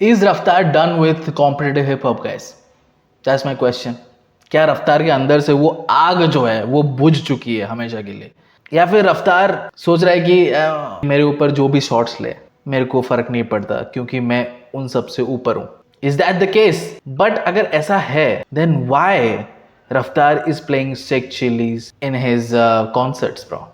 Is रफ्तार done with competitive hip hop guys? That's my question. क्या रफ्तार के अंदर से वो आग जो है वो बुझ चुकी है हमेशा के लिए, या फिर रफ्तार सोच रहा है कि मेरे ऊपर जो भी शॉट्स ले मेरे को फर्क नहीं पड़ता क्योंकि मैं उन सब से ऊपर हूं? Is that the case? But अगर ऐसा है देन व्हाई रफ्तार is playing sick chillies in his concerts bro?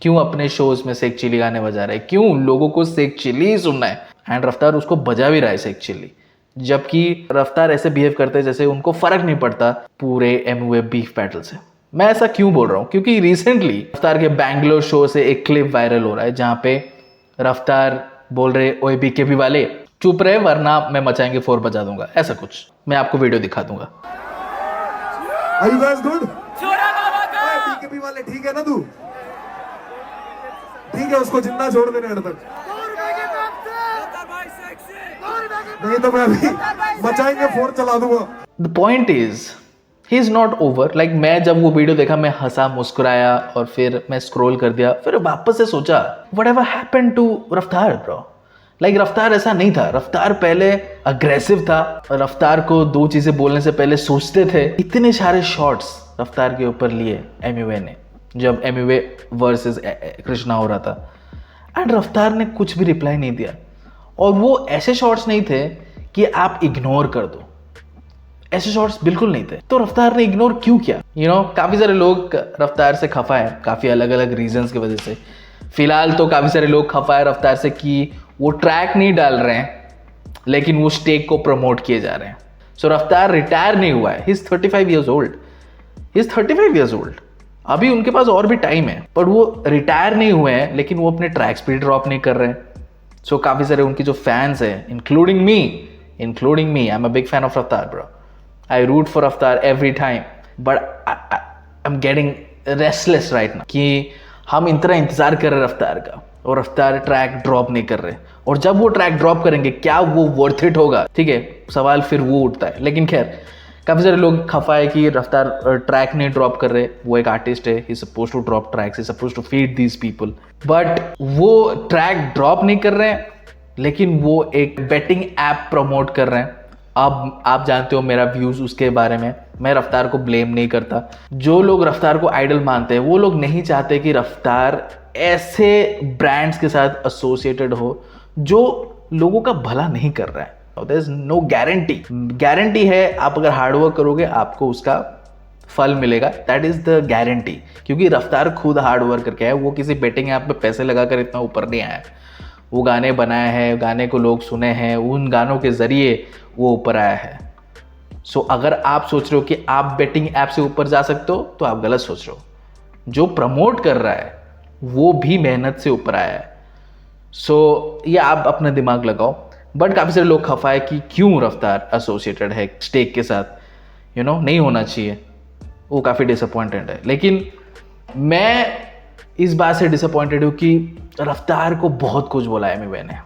क्यों अपने शोज में सेक चिली गाने बजा रहा है? क्यों लोगों को सेक चिली सुनना है? एंड रफ्तार उसको बजा भी रहा है सेक चिली, जबकि रफ्तार ऐसे बिहेव करते हैं जैसे उनको फर्क नहीं पड़ता पूरे एमवे बीफ बैटल से। मैं ऐसा क्यों बोल रहा हूँ? क्योंकि रिसेंटली रफ्तार के बैंगलोर शो से एक क्लिप वायरल हो रहा है जहाँ पे रफ्तार बोल रहे ओए बीकेपी वाले चुप रहे वरना मैं मचाएंगे फोर बजा दूंगा, ऐसा कुछ। मैं आपको वीडियो दिखा दूंगा। Are you guys good? BKP वाले ठीक है ना तू? ठीक है, उसको जिंदा छोड़ देने एंड तक। नहीं तो मैं अभी मचाएंगे फोन चला दूंगा। The point is he is not over. Like मैं जब वो वीडियो देखा मैं हंसा, मुस्कुराया और फिर मैं स्क्रॉल कर दिया, फिर वापस से सोचा व्हाट एवर हैपेंड टू रफ्तार ब्रो? लाइक रफ्तार ऐसा नहीं था। रफ्तार पहले अग्रेसिव था, रफ्तार को दो चीजें बोलने से पहले सोचते थे। इतने सारे शॉट्स रफ्तार के ऊपर लिए एमयूए ने जब एमयूए वर्सेस कृष्णा हो रहा था, एंड रफ्तार ने कुछ भी रिप्लाई नहीं दिया। और वो ऐसे शॉट्स नहीं थे कि आप इग्नोर कर दो, ऐसे शॉट्स बिल्कुल नहीं थे। तो रफ्तार ने इग्नोर क्यों किया? काफी सारे लोग रफ्तार से खफा है, काफी अलग अलग रीजंस की वजह से। फिलहाल तो काफी सारे लोग खफा है रफ्तार से कि वो ट्रैक नहीं डाल रहे हैं लेकिन वो स्टेक को प्रमोट किए जा रहे हैं। सो रफ्तार रिटायर नहीं हुआ है, he is 35 years old, he is 35 years old. अभी उनके पास और भी टाइम है, पर वो रिटायर नहीं हुए हैं लेकिन वो अपने ट्रैक्स भी ड्रॉप नहीं कर रहे हैं। सो काफी सारे उनकी जो फैंस हैं, including me, I am a big fan of रफ्तार ब्रो। आई रूट फॉर रफ्तार every time, but I am getting restless right now कि हम इतना इंतजार कर रहे हैं रफ्तार का और रफ्तार ट्रैक ड्रॉप नहीं कर रहे। और जब वो ट्रैक ड्रॉप करेंगे क्या वो वर्थ इट होगा? ठीक है, सवाल फिर वो उठता है। लेकिन खैर, काफी सारे लोग खफा है कि रफ्तार ट्रैक नहीं ड्रॉप कर रहे। वो एक आर्टिस्ट है, he suppose to drop tracks, he suppose to feed these people, but वो ट्रैक ड्रॉप नहीं कर रहे हैं लेकिन वो एक बेटिंग ऐप प्रमोट कर रहे हैं। अब आप जानते हो मेरा व्यूज उसके बारे में, मैं रफ्तार को ब्लेम नहीं करता। जो लोग रफ्तार को आइडल मानते हैं वो लोग नहीं चाहते कि रफ्तार ऐसे ब्रांड्स के साथ एसोसिएटेड हो जो लोगों का भला नहीं कर रहा है। देयर इज नो गारंटी है आप अगर हार्डवर्क करोगे आपको उसका फल मिलेगा, दैट इज द गारंटी। क्योंकि रफ्तार खुद हार्ड वर्क करके है, वो किसी बेटिंग ऐप पे पैसे लगाकर इतना ऊपर नहीं आया। वो गाने बनाए हैं, गाने को लोग सुने हैं, उन गानों के जरिए वो ऊपर आया है। सो अगर आप सोच रहे हो कि आप बेटिंग ऐप से ऊपर जा सकते हो तो आप गलत सोच रहे हो। जो प्रमोट कर रहा है वो भी मेहनत से ऊपर आया है। सो ये आप अपना दिमाग लगाओ। बट काफ़ी सारे लोग खफा है कि क्यों रफ्तार एसोसिएटेड है स्टेक के साथ, नहीं होना चाहिए। वो काफ़ी डिसअपॉइंटेड है। लेकिन मैं इस बात से डिसअपॉइंटेड हूँ कि रफ्तार को बहुत कुछ बोला एमवे ने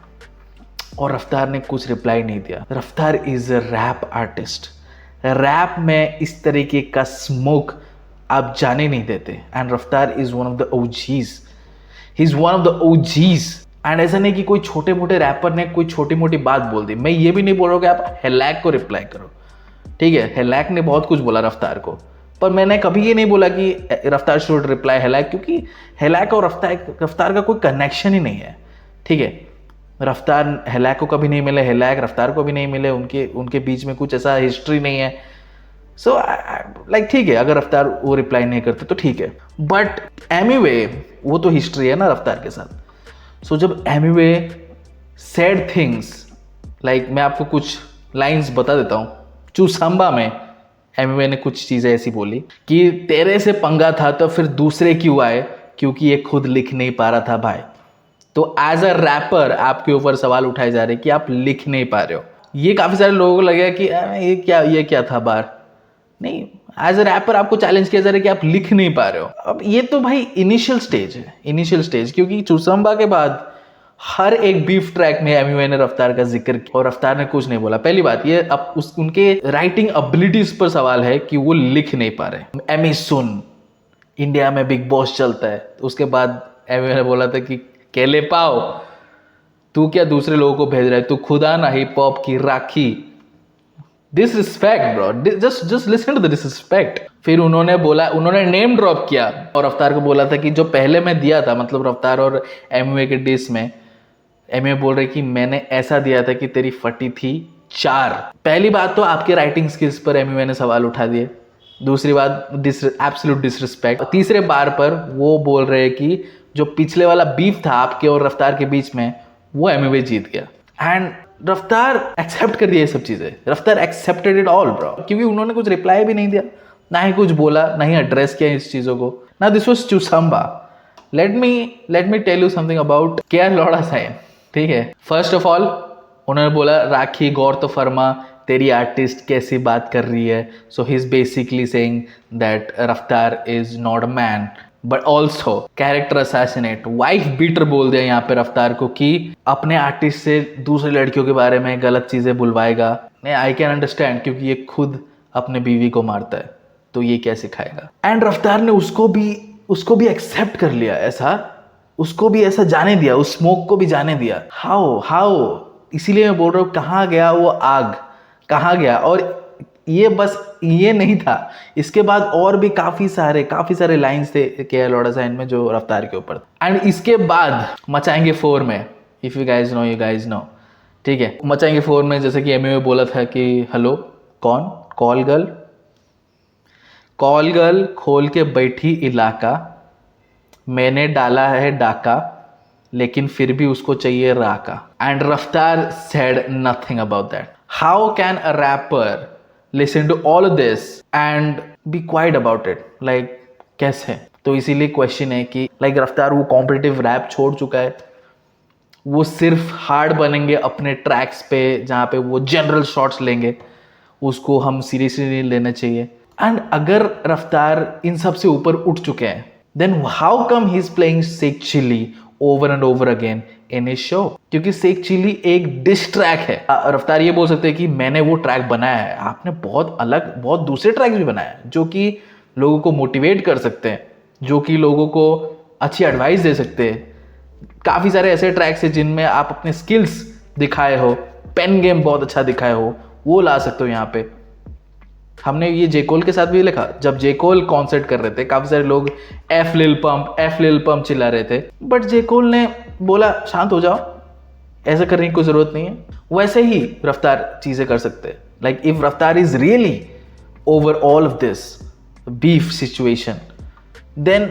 और रफ्तार ने कुछ रिप्लाई नहीं दिया। Raftaar is a rap artist. Rap में इस तरीके का स्मोक आप जाने नहीं देते। एंड रफ्तार is one of the OGs, he is one of the OGs. And ऐसा नहीं कि कोई छोटे मोटे रैपर ने कोई छोटी मोटी बात बोल दी। मैं ये भी नहीं बोल रहा हूँ कि आप हेलैक को रिप्लाई करो, ठीक है, हेलैक ने बहुत कुछ बोला रफ्तार को, पर मैंने कभी ये नहीं बोला कि रफ्तार शुड रिप्लाई हेलैक, क्योंकि हेलैक और रफ्तार का कोई कनेक्शन ही नहीं है। ठीक है, रफ्तार हेलैक को कभी नहीं मिले, हेलैक रफ्तार को भी नहीं मिले, उनके बीच में कुछ ऐसा हिस्ट्री नहीं है। सो लाइक ठीक है, अगर रफ्तार वो रिप्लाई नहीं करते तो ठीक है, बट एनीवे वो तो हिस्ट्री है ना रफ्तार के साथ। सो जब एनीवे सैड थिंग्स, लाइक मैं आपको कुछ लाइंस बता देता हूँ। चूसंबा में एमवे ने कुछ चीज़ें ऐसी बोली कि तेरे से पंगा था तो फिर दूसरे क्यों आए, क्योंकि ये खुद लिख नहीं पा रहा था भाई। तो एज अ रैपर आपके ऊपर सवाल उठाए जा रहे हैं कि आप लिख नहीं पा रहे हो। ये काफ़ी सारे लोगों को लगे कि ये क्या था बार। नहीं, एज अ रैपर आपको चैलेंज किया जा रहा है कि आप लिख नहीं पा रहे हो। अब ये तो भाई इनिशियल स्टेज है, इनिशियल स्टेज, क्योंकि चुसंबा के बाद हर एक बीफ ट्रैक में एमवे ने रफ्तार का जिक्र किया और रफ्तार ने कुछ नहीं बोला। पहली बात ये अब उनके राइटिंग एबिलिटीज पर सवाल है कि वो लिख नहीं पा रहे। एमी सुन, इंडिया में बिग बॉस चलता है, तो उसके बाद एमवे ने बोला था कि केले पाओ, तू क्या दूसरे लोगों को भेज रहा है, तू खुदा ना हिप हॉप की राखी। Disrespect bro, just listen to the disrespect. फिर उन्होंने बोला, उन्होंने नेम ड्रॉप किया और रफ्तार को बोला था कि जो पहले मैं दिया था, मतलब रफ्तार और एमवे के डिस में, एमवे बोल रहे कि मैंने ऐसा दिया था कि तेरी फटी थी 4। पहली बात तो आपके राइटिंग स्किल्स पर एमवे ने सवाल उठा दिए, दूसरी बात एब्सोल्यूट डिसरिस्पेक्ट। तीसरे बार पर वो बोल रहे कि जो पिछले वाला बीफ था आपके और रफ्तार के बीच में, वो एमवे जीत गया। एंड रफ्तार एक्सेप्ट कर दिया ये सब चीज़ें, रफ्तार एक्सेप्टेड इट ऑल ब्रो, क्योंकि उन्होंने कुछ रिप्लाई भी नहीं दिया, ना ही कुछ बोला, ना ही एड्रेस किया इस चीज़ों को। ना दिस वाज चुसंबा। Let me tell you something about KR लोड़ा साइन, ठीक है। फर्स्ट ऑफ ऑल उन्होंने बोला राखी गौर तो फरमा, तेरी आर्टिस्ट कैसी बात कर रही है। So he is basically saying that Raftaar is not a man but also character assassinate, wife beater बोल दिया यहाँ पे रफ्तार को कि अपने आर्टिस्ट से दूसरी लड़कियों के बारे में गलत चीज़ें बुलवाएगा। नहीं, आई कैन अंडरस्टैंड, क्योंकि ये खुद अपने बीवी को मारता है, तो ये क्या सिखाएगा। एंड रफ्तार ने उसको भी एक्सेप्ट कर लिया, ऐसा उसको भी ऐसा जाने दिया, उस स्मोक को भी जाने दिया। हाउ इसीलिए मैं बोल रहा हूँ, कहाँ गया वो आग, कहाँ गया। और ये बस ये नहीं था, इसके बाद और भी काफ़ी सारे लाइंस थे केआर लोड़ा साइन में जो रफ्तार के ऊपर। एंड इसके बाद मचाएंगे 4 में, इफ़ यू गाइज नो, ठीक है। मचाएंगे 4 में जैसे कि एमए बोला था कि हेलो कौन, कॉल गर्ल खोल के बैठी इलाका, मैंने डाला है डाका, लेकिन फिर भी उसको चाहिए Raka. And Raftaar said nothing about that. How can a rapper listen to all this and be quiet about it, like कैसे। तो इसीलिए क्वेश्चन है कि लाइक रफ्तार वो कॉम्पिटिटिव रैप छोड़ चुका है, वो सिर्फ हार्ड बनेंगे अपने ट्रैक्स पे जहाँ पे वो जनरल शॉट्स लेंगे, उसको हम सीरियसली नहीं लेना चाहिए। एंड अगर रफ्तार इन सब से ऊपर उठ चुके हैं, then how come he is playing Sheikh Chilli over and over again in his show, क्योंकि शेख चिल्ली एक डिस ट्रैक है। रफ्तार ये बोल सकते हैं कि मैंने वो ट्रैक बनाया है, आपने बहुत दूसरे ट्रैक भी बनाए हैं जो कि लोगों को मोटिवेट कर सकते हैं, जो कि लोगों को अच्छी एडवाइस दे सकते हैं। काफ़ी सारे ऐसे ट्रैक्स हैं जिनमें आप अपने स्किल्स दिखाए हो, पेन गेम बहुत अच्छा दिखाए हो, वो ला सकते हो यहाँ पे। हमने ये जेकोल के साथ भी लिखा, जब जेकोल कॉन्सर्ट कर रहे थे काफ़ी सारे लोग एफ लिल पंप चिल्ला रहे थे, बट जेकोल ने बोला शांत हो जाओ, ऐसा करने की कोई ज़रूरत नहीं है। वैसे ही रफ्तार चीज़ें कर सकते हैं। Like if Raftaar is really over all of this beef situation, then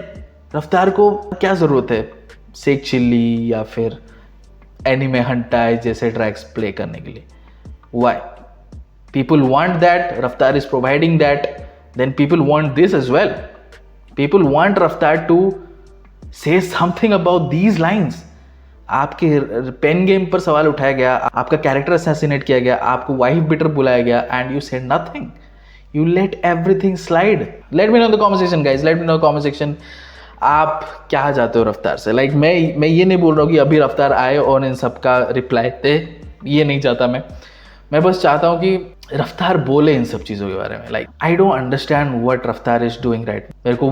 Raftaar को क्या ज़रूरत है शेख चिल्ली या फिर एनिमे हंटाई जैसे ट्रैक्स प्ले करने के लिए। Why people want that, Raftaar is providing that, then people want this as well. People want Raftaar to say something about these lines. आपके पेन गेम पर सवाल उठाया गया, आपका कैरेक्टर असैसिनेट किया गया, आपको वाइफ बिटर बुलाया गया, and you said nothing, you let everything slide. Let me know the comment section guys, let me know comment section, आप क्या चाहते हो रफ्तार से। लाइक मैं ये नहीं बोल रहा हूँ कि अभी रफ्तार आए और इन सबका रिप्लाई दे, ये नहीं चाहता मैं बस चाहता हूँ कि रफ्तार बोले इन सब चीज़ों के बारे में। Like I don't understand what रफ्तार इज डूइंग राइट। मेरे को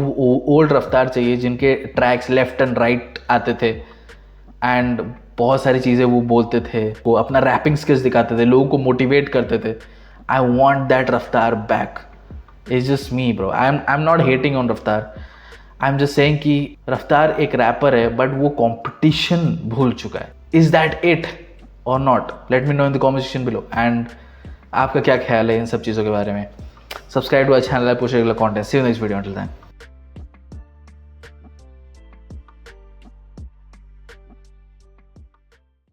ओल्ड रफ्तार चाहिए जिनके ट्रैक्स लेफ्ट एंड राइट आते थे एंड बहुत सारी चीज़ें वो बोलते थे, वो अपना रैपिंग स्किल्स दिखाते थे, लोगों को मोटिवेट करते थे। आई वॉन्ट दैट रफ्तार back. It's just me bro, I am not hating on रफ्तार, आई एम जस्ट सेइंग कि रफ्तार एक रैपर है बट वो कॉम्पिटिशन भूल चुका है। इज दैट इट और not? Let me know in the comment section below. And आपका क्या ख्याल है इन सब चीज़ों के बारे में? Subscribe to our channel, push regular content. See you next video, until then.